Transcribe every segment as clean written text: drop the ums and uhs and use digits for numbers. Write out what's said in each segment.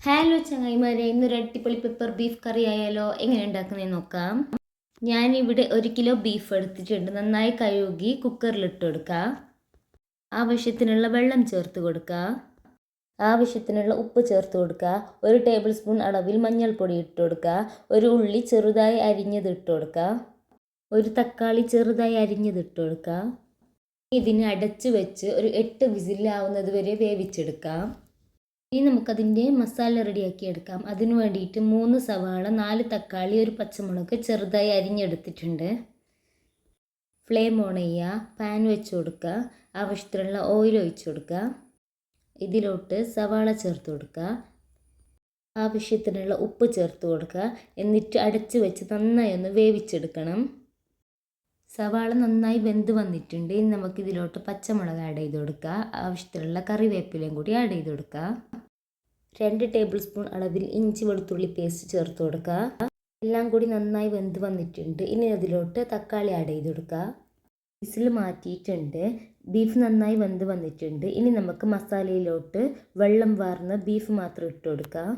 Hello ചങ്ങായിമാരെ, ഇന്നൊരു അടിപൊളി പെപ്പർ ബീഫ് കറി ആയാലോ? എങ്ങനെ ഉണ്ടാക്കുന്നതെന്ന് നോക്കാം. ഞാനിവിടെ 1 കിലോ ബീഫ് എടുത്തിട്ടുണ്ട്. നന്നായി കഴുകി കുക്കറിലിട്ട് കൊടുക്കുക. ആവശ്യത്തിനുള്ള വെള്ളം ചേർത്ത് കൊടുക്കുക. ആവശ്യത്തിനുള്ള ഉപ്പ് ചേർത്ത് കൊടുക്കുക. 1 ടേബിൾ സ്പൂൺ അളവിൽ മഞ്ഞൾപ്പൊടി ഇട്ട് കൊടുക്കുക. ഒരു ഉള്ളി ചെറുതായി അരിഞ്ഞത് ഇട്ട് കൊടുക്കുക. ഒരു തക്കാളി ചെറുതായി അരിഞ്ഞത് ഇട്ട് കൊടുക്കുക. ഇതിനെ അടച്ച് വെച്ച് ഒരു 8 വിസിലാവുന്നത് വരെ വേവിച്ചെടുക്കാം. ഇനി നമുക്കതിൻ്റെ മസാല റെഡിയാക്കി എടുക്കാം. അതിനു വേണ്ടിയിട്ട് 3 സവാള, 4 തക്കാളി, 1 പച്ചമുളക് ചെറുതായി അരിഞ്ഞെടുത്തിട്ടുണ്ട്. ഫ്ലെയിം ഓൺ ചെയ്യുക. പാൻ വെച്ച് കൊടുക്കുക. ആവശ്യത്തിനുള്ള ഓയിൽ ഒഴിച്ച് കൊടുക്കുക. ഇതിലോട്ട് സവാള ചേർത്ത് കൊടുക്കുക. ആവശ്യത്തിനുള്ള ഉപ്പ് ചേർത്ത് കൊടുക്കുക. എന്നിട്ട് അടച്ച് വെച്ച് നന്നായി ഒന്ന് വേവിച്ചെടുക്കണം. സവാള നന്നായി വെന്ത് വന്നിട്ടുണ്ട്. ഇനി നമുക്കിതിലോട്ട് പച്ചമുളക് ആഡ് ചെയ്ത് കൊടുക്കുക. ആവശ്യത്തിനുള്ള കറിവേപ്പിലയും കൂടി ആഡ് ചെയ്ത് കൊടുക്കുക. 2 ടേബിൾ സ്പൂൺ അളവിൽ ഇഞ്ചി വെളുത്തുള്ളി പേസ്റ്റ് ചേർത്ത് കൊടുക്കുക. എല്ലാം കൂടി നന്നായി വെന്ത് വന്നിട്ടുണ്ട്. ഇനി അതിലോട്ട് തക്കാളി ആഡ് ചെയ്ത് കൊടുക്കുക. വിസിൽ മാറ്റിയിട്ടുണ്ട്. ബീഫ് നന്നായി വെന്ത് വന്നിട്ടുണ്ട്. ഇനി നമുക്ക് മസാലയിലോട്ട് വെള്ളം വാർന്ന് ബീഫ് മാത്രം ഇട്ട് കൊടുക്കുക.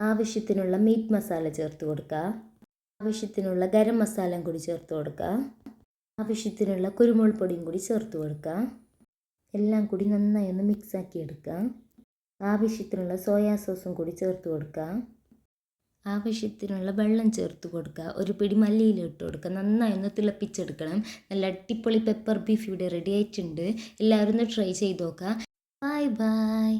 ആവശ്യത്തിനുള്ള മീറ്റ് മസാല ചേർത്ത് കൊടുക്കുക. ആവശ്യത്തിനുള്ള ഗരം മസാലയും കൂടി ചേർത്ത് കൊടുക്കുക. ആവശ്യത്തിനുള്ള കുരുമുളക് പൊടിയും കൂടി ചേർത്ത് കൊടുക്കുക. എല്ലാം കൂടി നന്നായി ഒന്ന് മിക്സാക്കി എടുക്കുക. ആവശ്യത്തിനുള്ള സോയാ സോസും കൂടി ചേർത്ത് കൊടുക്കുക. ആവശ്യത്തിനുള്ള വെള്ളം ചേർത്ത് കൊടുക്കുക. ഒരു പിടി മല്ലിയില ഇട്ട് കൊടുക്കുക. നന്നായി ഒന്ന് തിളപ്പിച്ചെടുക്കണം. നല്ല അടിപൊളി പെപ്പർ ബീഫ് ഇവിടെ റെഡി ആയിട്ടുണ്ട്. എല്ലാവരും ഒന്ന് ട്രൈ ചെയ്ത് നോക്കുക. Bye bye.